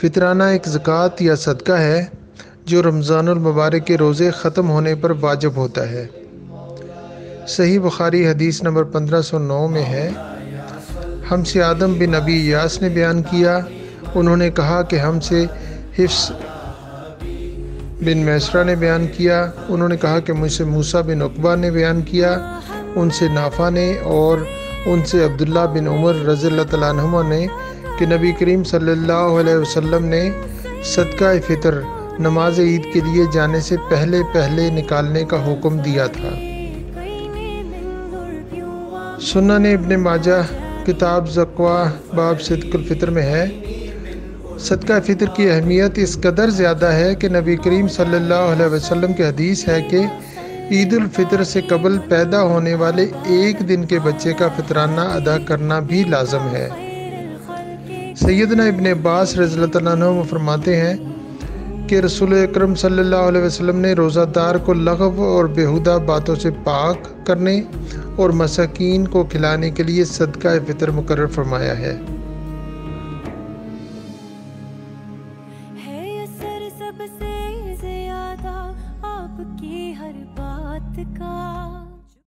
فطرانہ ایک زکوٰۃ یا صدقہ ہے جو رمضان المبارک کے روزے ختم ہونے پر واجب ہوتا ہے۔ صحیح بخاری حدیث نمبر 1509 میں ہے، ہم سے آدم بن ابی ایاس نے بیان کیا، انہوں نے کہا کہ ہم سے حفص بن میسرہ نے بیان کیا، انہوں نے کہا کہ مجھ سے موسیٰ بن عقبہ نے بیان کیا، ان سے نافع نے اور ان سے عبداللہ بن عمر رضی اللہ تعالیٰ عنہما نے کہ نبی کریم صلی اللہ علیہ وسلم نے صدقہ فطر نماز عید کے لیے جانے سے پہلے پہلے نکالنے کا حکم دیا تھا۔ سنن ابن ماجہ کتاب زکوٰۃ باب صدق الفطر میں ہے، صدقہ فطر کی اہمیت اس قدر زیادہ ہے کہ نبی کریم صلی اللہ علیہ وسلم کی حدیث ہے کہ عید الفطر سے قبل پیدا ہونے والے ایک دن کے بچے کا فطرانہ ادا کرنا بھی لازم ہے۔ سیدنا ابن عباس رضی اللہ عنہ فرماتے ہیں کہ رسول اکرم صلی اللہ علیہ وسلم نے روزہ دار کو لغو اور بیہودہ باتوں سے پاک کرنے اور مساکین کو کھلانے کے لیے صدقہ فطر مقرر فرمایا ہے۔ سب سے زیادہ آپ کی ہر بات کا